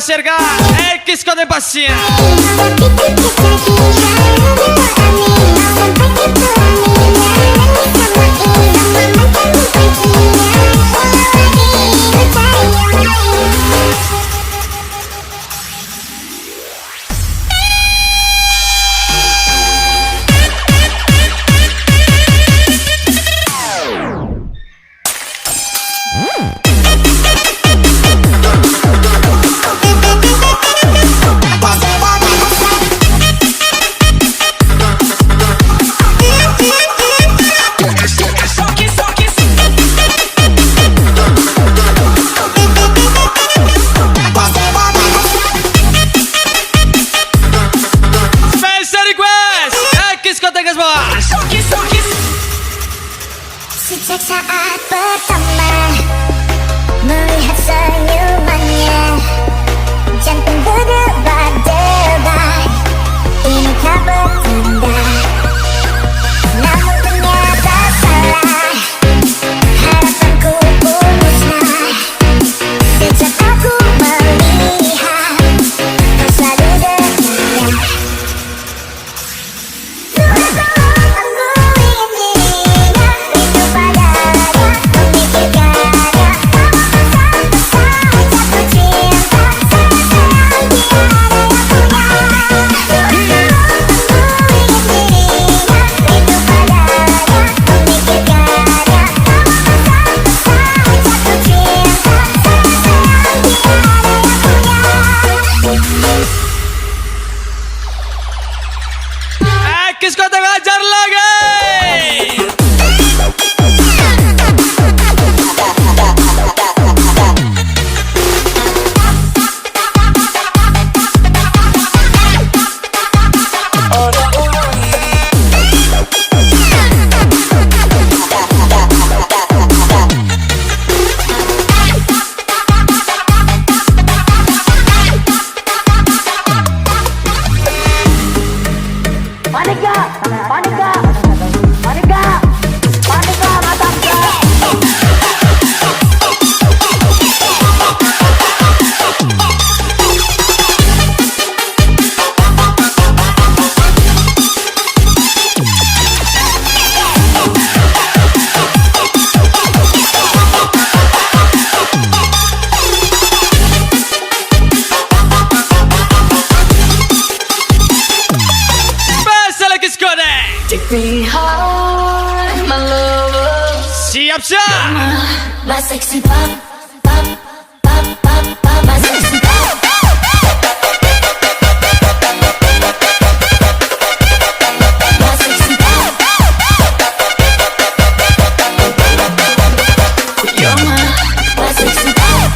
cerca X de pasien. Sejak saat pertama melihat senyumannya, jantung berdebar-debar. Ini tak bertanda, namun ternyata salah. Harapanku pun musnah sejak aku melihat kau selalu dekat. किसको तो गाजर लगे Take me hard, my lover. Siap-siap. My sexy pop, pop, pop, pop, pop, my sexy pop. My sexy pop. You're my sexy pop.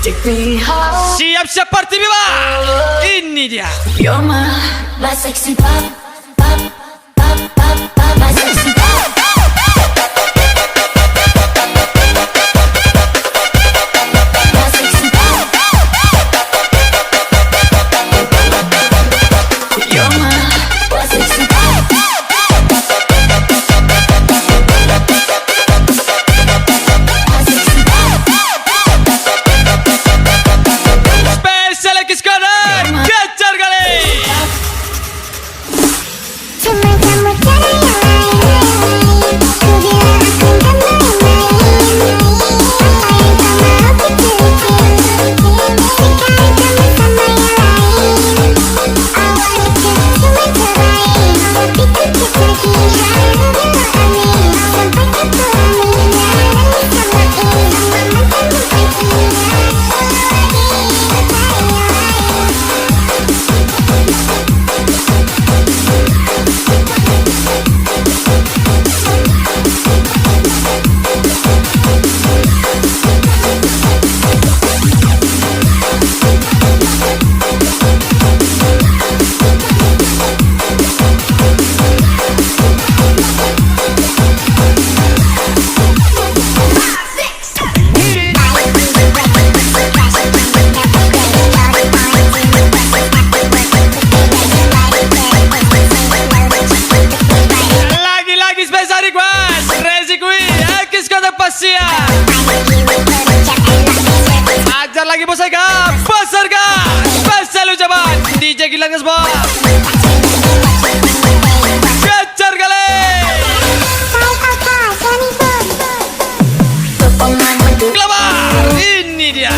Take me home. Siap-siap party Bima. Ini dia. You're my sexy pop, pop, pop, pop, pop, my sexy pop. My sexy pop. You're my sexy pop. My sexy pop. Spesial X Codec. Kejar kali. Cuma kamu cara yang lain. Ku bilang aku gak main-main. Apa yang kau mau kecil-kecil. Sekali kamu sama yang lain. Awalnya cuma terbaik. Tapi kan kita lagi harus amin. Sampai aku amin. Jangan samain sama mantanmu Lagi-lagi spesial request. Rezi Kui. X Codec Pasien. Ajar lagi bos Ega. Besar ga. Spesial ucapan. DJ Gilang Gesbos. Kejar kali. Kelamar. Ini dia.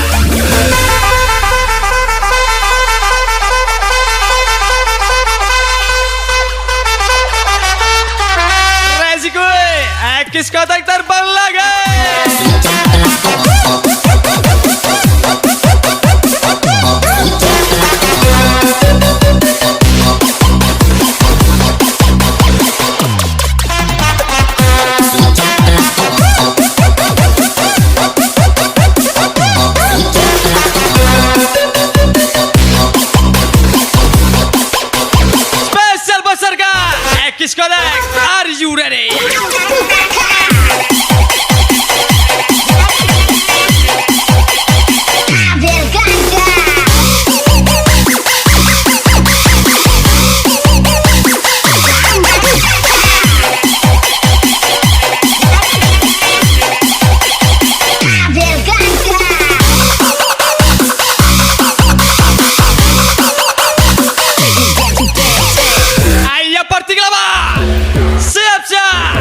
Rezi Kui. X Codec terbang lagi. Spesial besar ga. X Codec. Are you ready? Ayo party Kelamar. Siap-siap.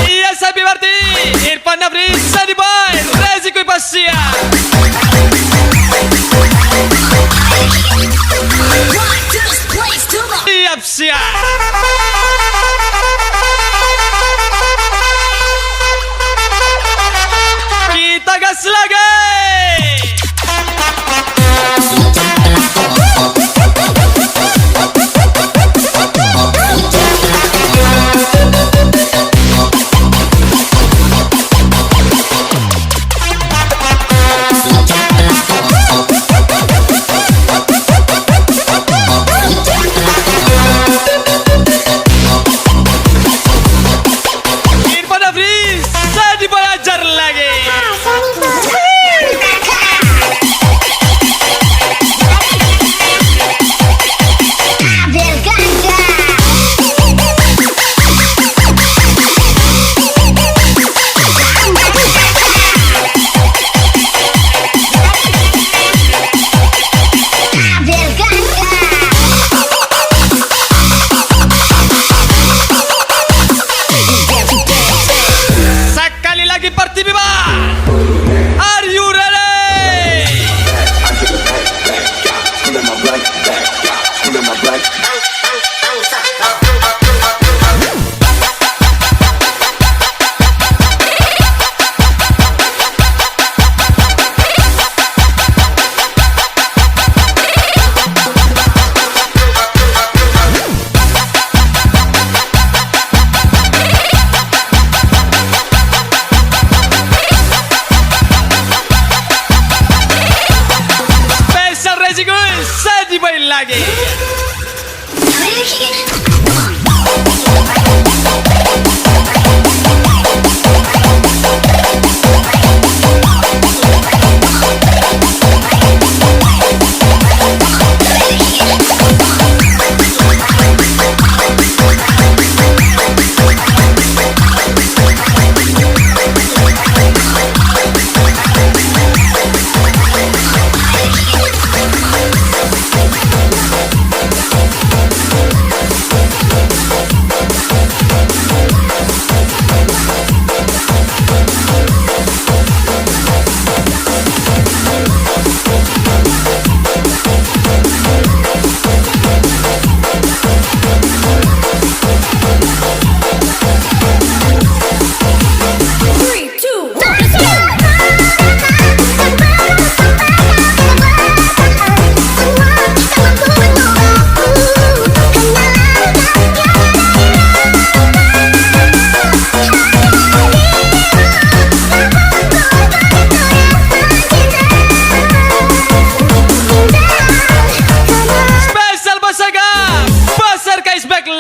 Iya Sabi Marti. Irfan Nafri. Sadi Boy. Rezi Kui Pasien. Siap-siap.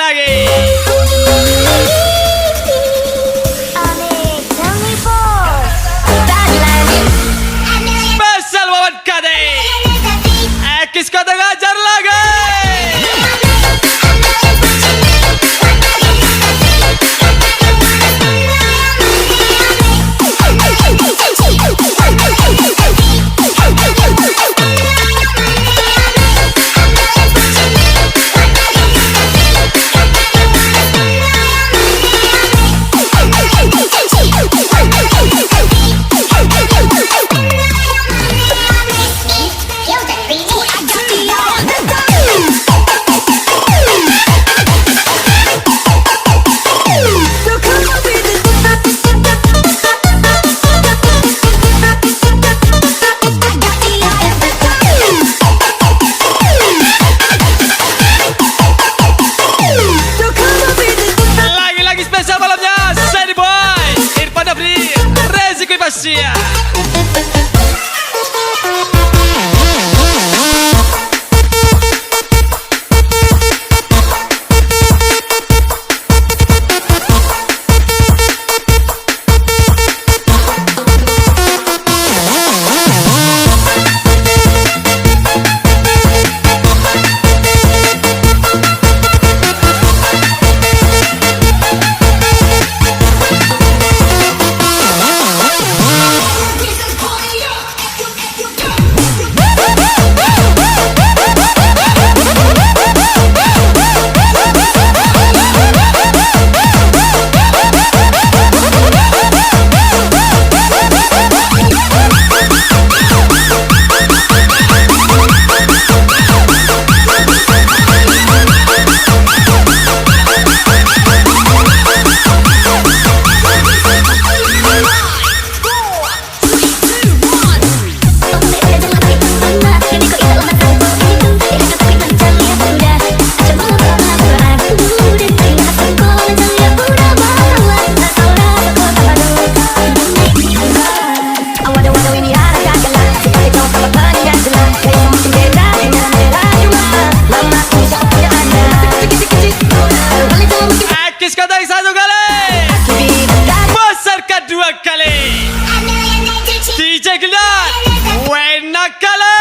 lagi. Spesial Wawan Kade. Ekis kata ngajar lagi. Lagi-lagi spesial malamnya. Sandy Boy, Irfan Afri, Rezi Kuipasia. Ekis kata satu kali, besar kedua kali. DJ Gilan, enak kali.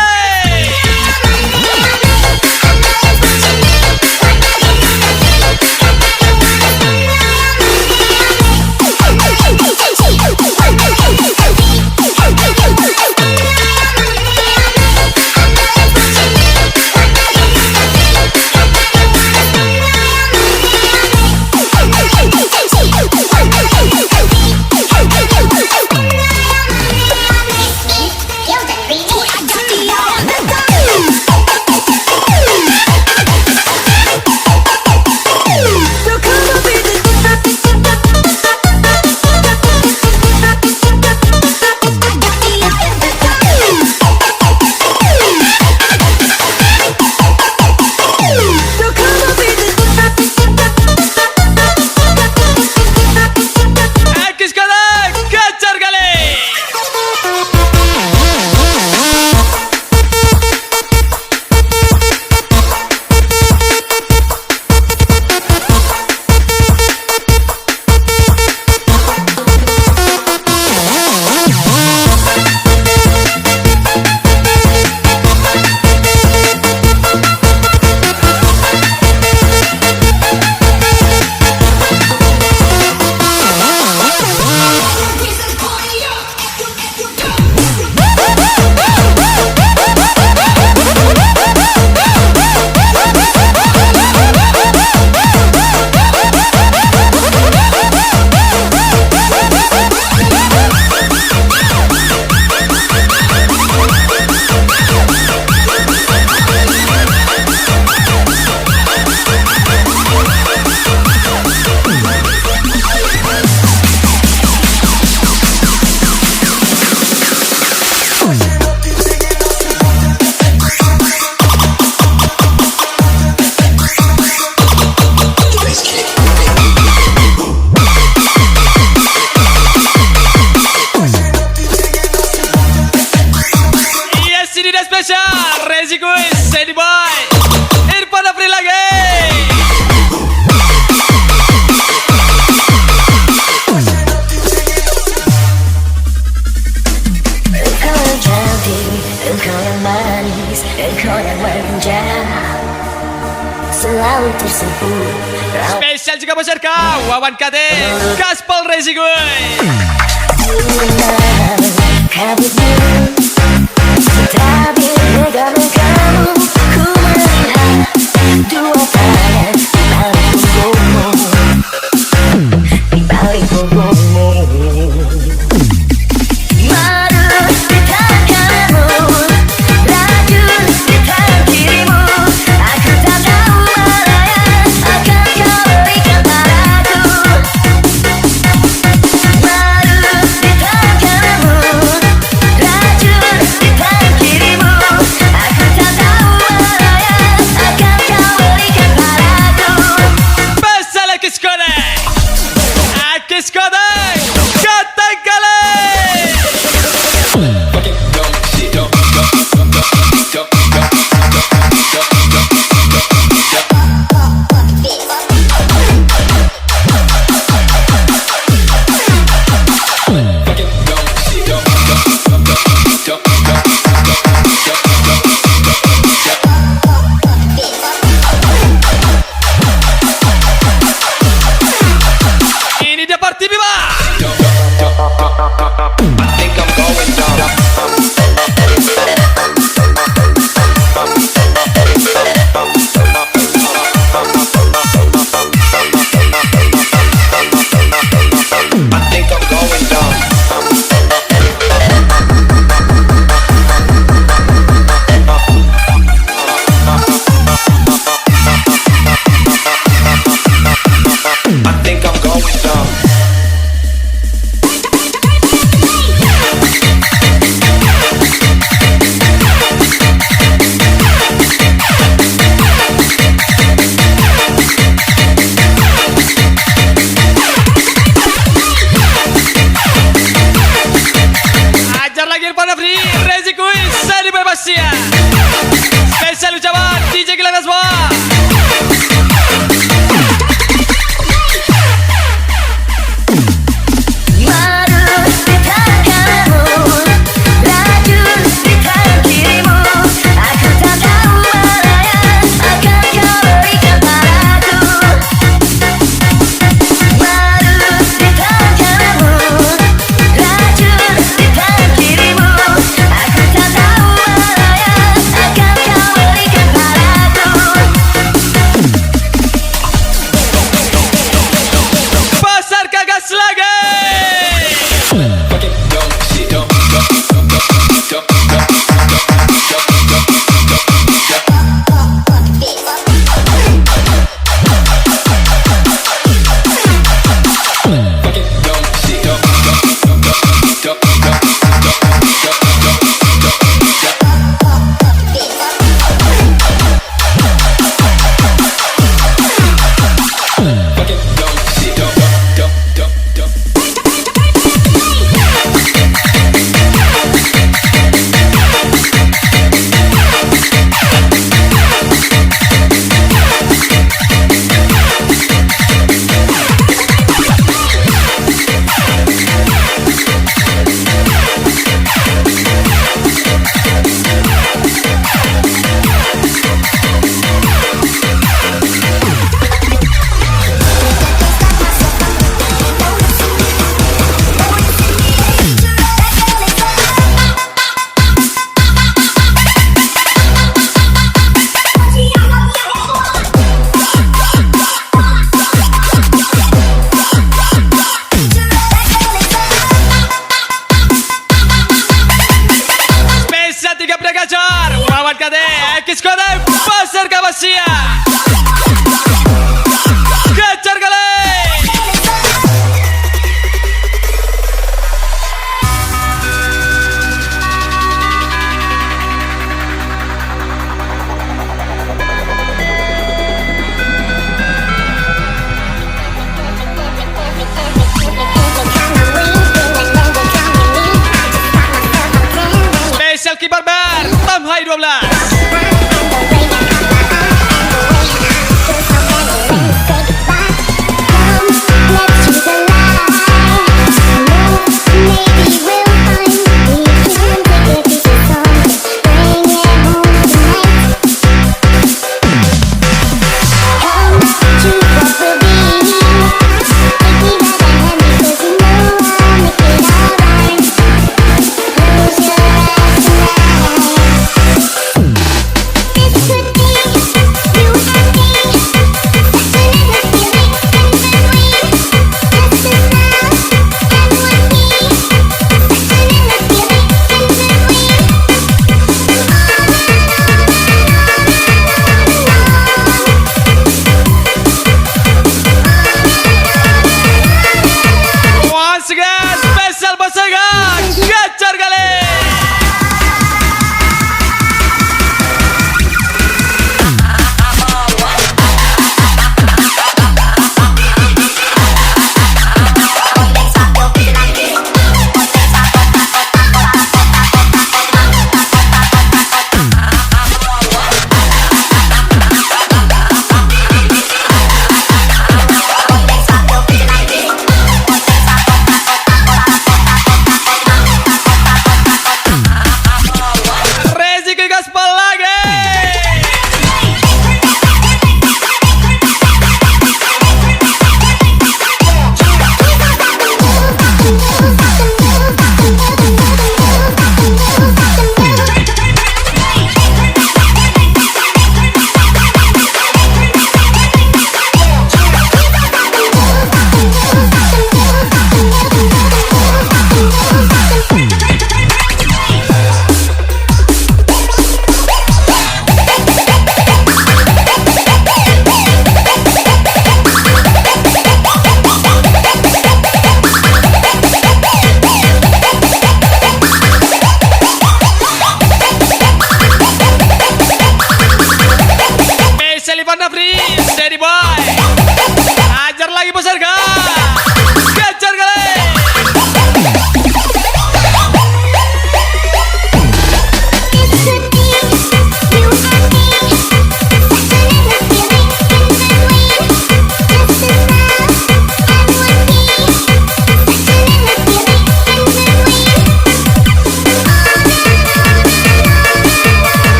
Spesial juga besar kau Wawan Kadir Gaspol Racing gue. Tapi pegangan kamu ku melihat dua tangan di balik punggungmu. Madu di tangan kamu, racun di tangan kirimu. Aku tak tahu mana yang akan kau berikan padaku. Madu di tangan kamu, racun di tangan kirimu. Aku tak tahu mana yang akan kau berikan padaku. Spesial Akis Kodek Akis Kodek Katang kali. Ini dia party Biba. Ajar lagi Irfan Afri Racing Quiz Sadi Bebasia. Spesial ucapan DJ Gilang Asma. Madu di tangan kamu, racun di tangan kirimu. Aku tak tahu mana yang akan kau berikan padaku. Madu di tangan kamu, racun di tangan kirimu. Aku tak tahu mana yang akan kau berikan padaku. Pasar Kagas lagi. Spesial 3 Gacor Wawan Kadir Akis Kodek Pasar Kabasia. Gacor kali. Spesial Kibar Bar Tamhai 12. Come to what will be.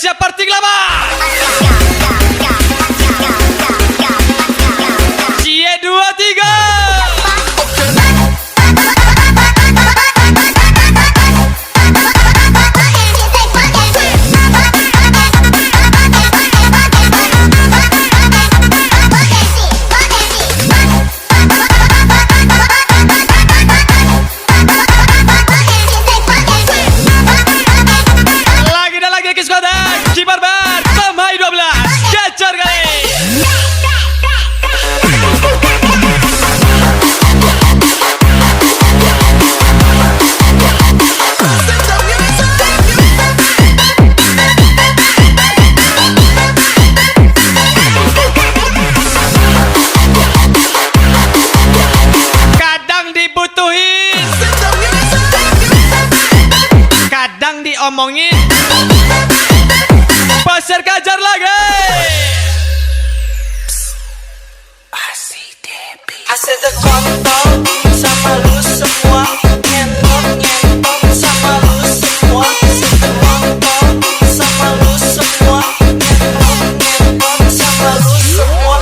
Spesial Party Glamour. Cie 23. Lagi dan lagi Kiss Kodak, Kibar Bar, Tomai 12, Gacor kali. Kadang dibutuhin, kadang diomongin. Pasar Kajar lagi. Asyik kontol sama lu semua, nyentok sama lu semua, asyik kontol sama lu semua, nyentok sama lu semua.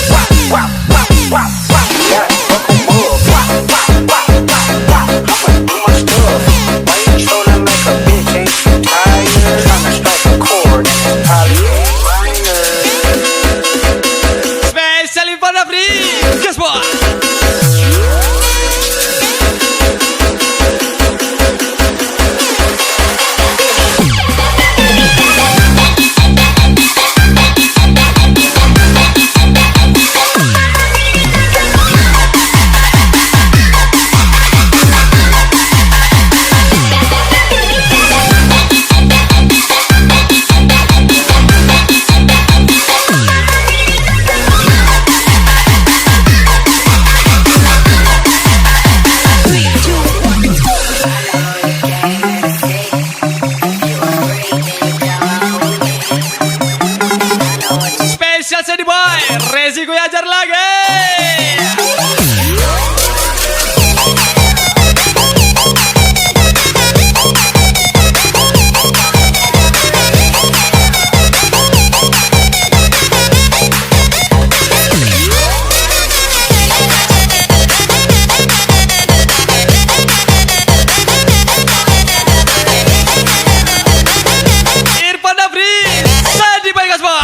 Wah wah wah wah wah, yeah, move. Wah wah wah wah wah, I'ma do my stuff. Why you tryna make a bitch? Ain't you tired? Tryna strike a chord and it's probably minor. Spesial Info Free. Guess what? Spesial Sandy Boy, Rezi gue ajar lagi. Irfan Afri, Sandy Boy Gaspa.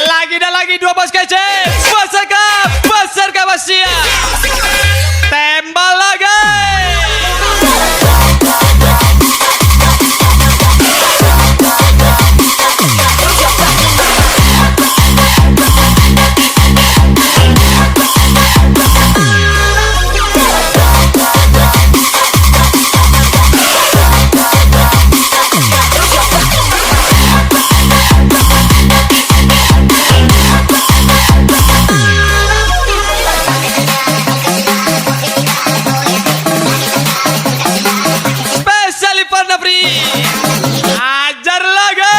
Lagi dan lagi dua bos kece. Pasar Kabasia. Tembal lagi. Spesial Irfan Afri. Ajar lagi.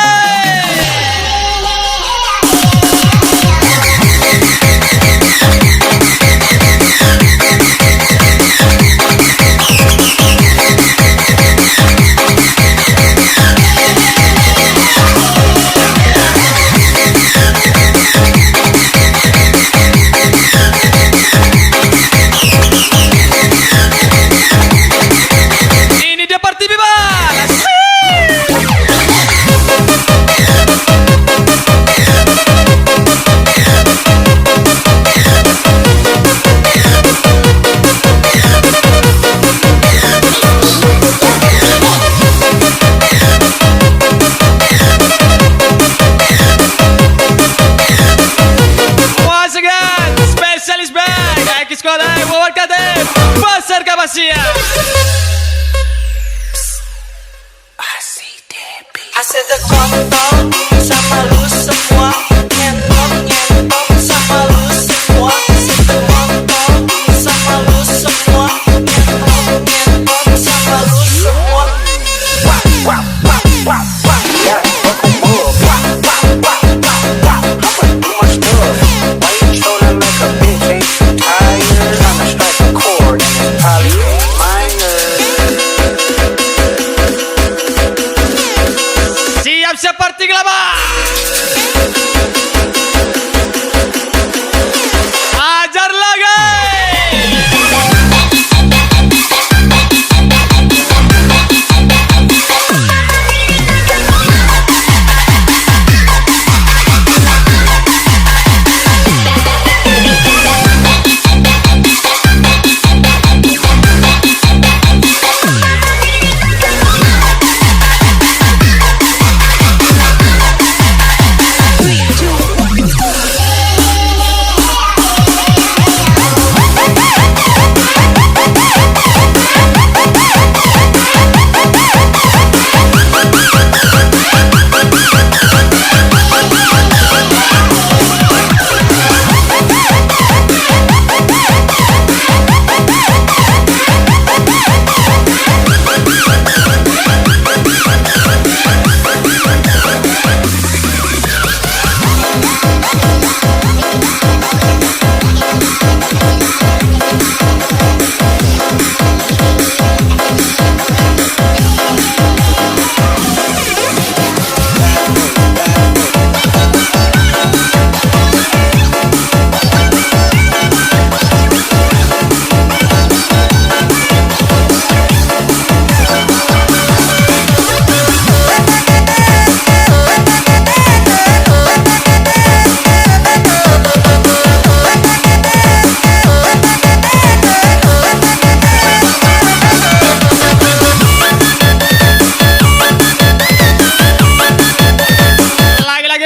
Ini dia party bebas. Once again, specialist back. Kiss Kodak, Wawan Kadep, Pasar Kabasia. Asyik kontol sama lu semua, nyentok sama lu semua, asyik kontol sama lu semua.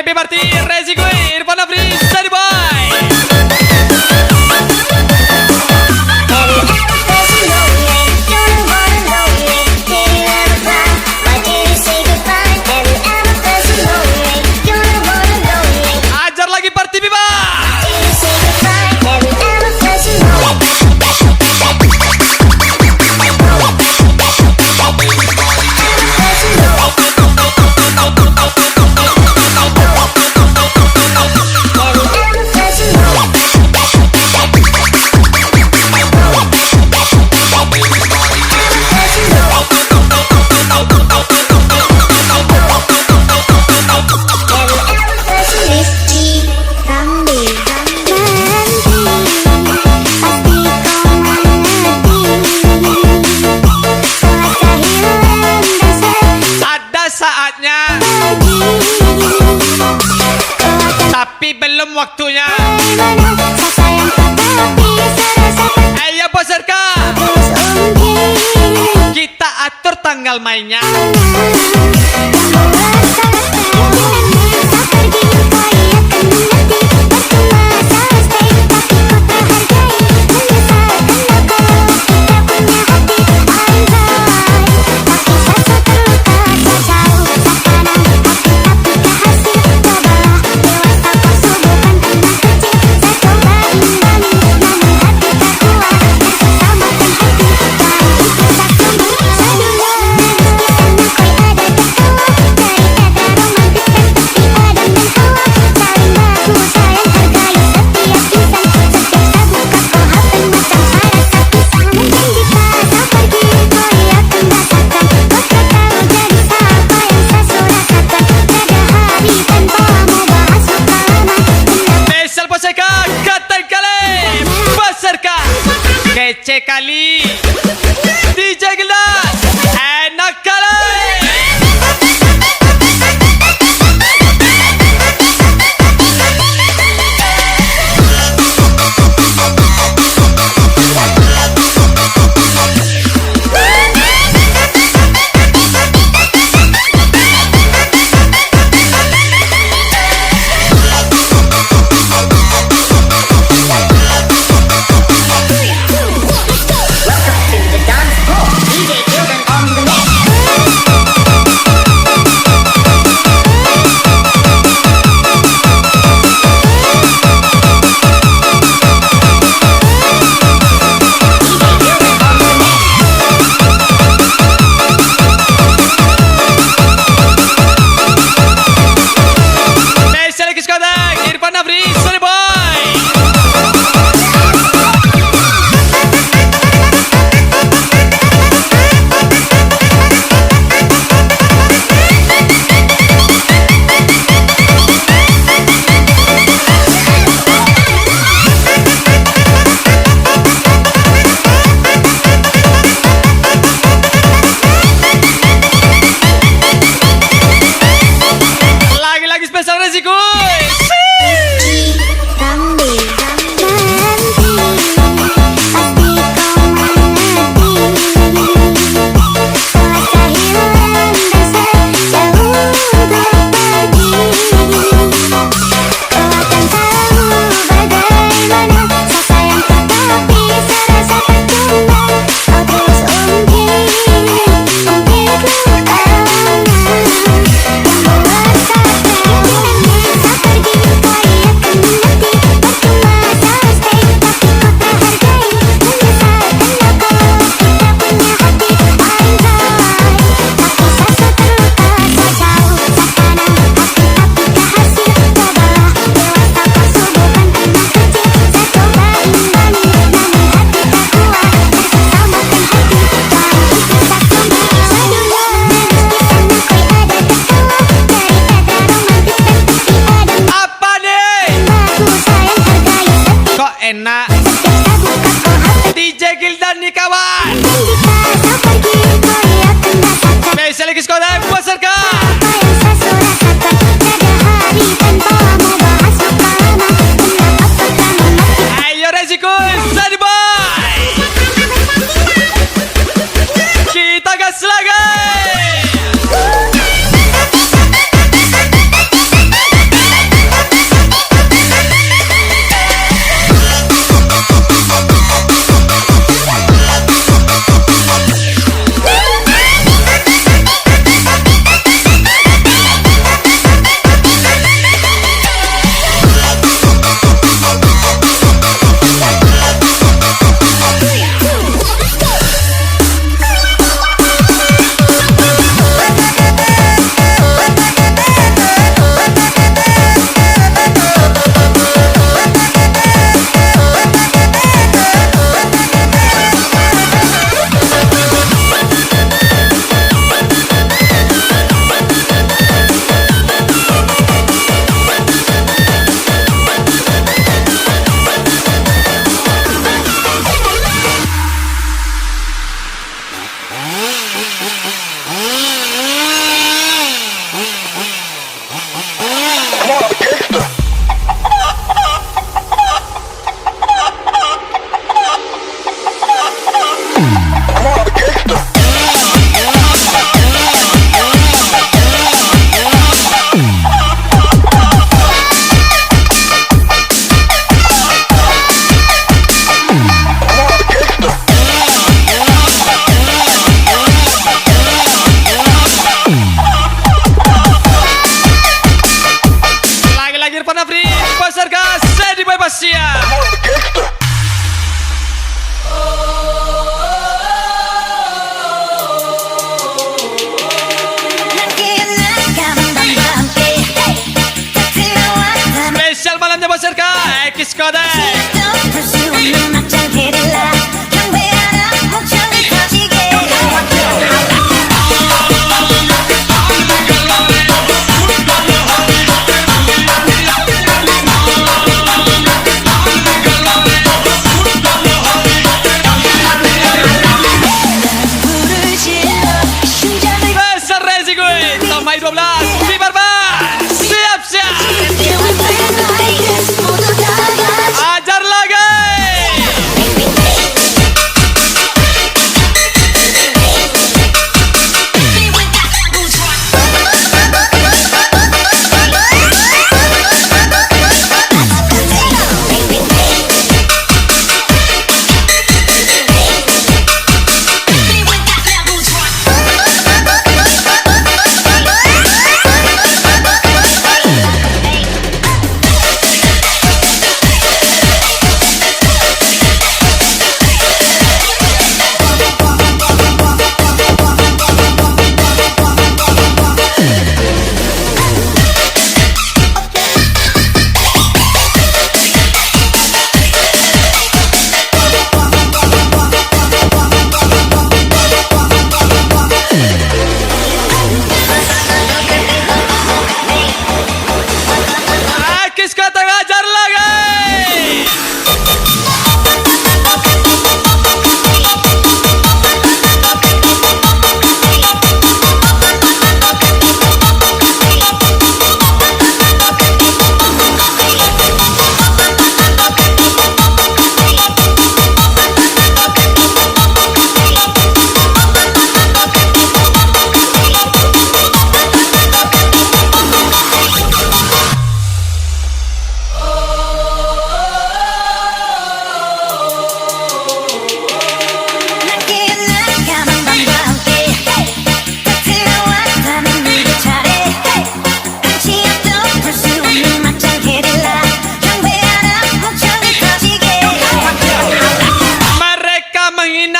Happy birthday Rezi Kui, Irfan Afri, Sunny Boy. Ajar lagi party Biba. Ada saatnya, tapi belum waktunya. Ayo peserta, kita atur tanggal mainnya. Kece kali DJ Gelas enak kali. Irfan Afri, Sunny Boy. Lagi-lagi spesial Rezi Kui. Pergi Irfan Afri, Pasar Gas, saya di Basia. Spesial malamnya Pasar Gas, Ekis Kodek. Tomai 12, Viva Bas, siap-siap. Ajar lagi.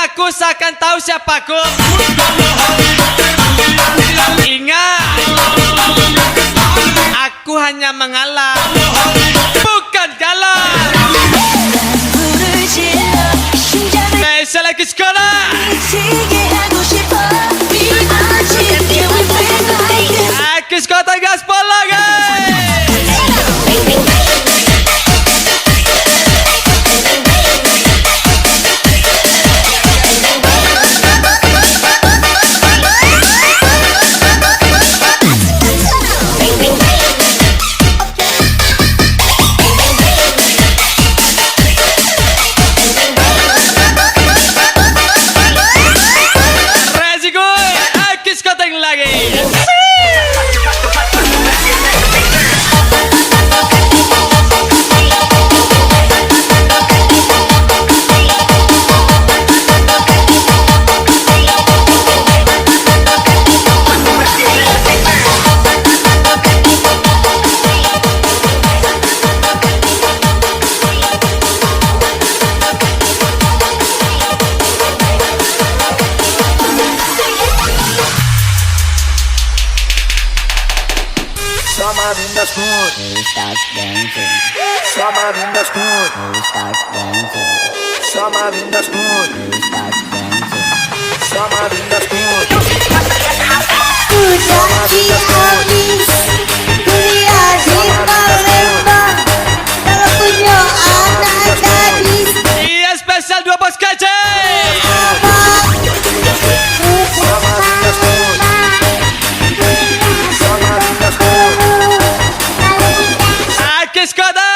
Aku seakan tahu siapaku. Ingat, aku hanya mengalah, bukan kalah. Spesial lagi sekolah. Aku sekolah gaspol lagi. Summer in the school, We start dancing. summer in the school, We start dancing. summer in the school, We start dancing. summer in the school. Sudah habis kuliah di Palembang. Kalau punya anak gadis Iya spesial 2 bos kece. abang Summer in the school, summer in the school. Akis Koda.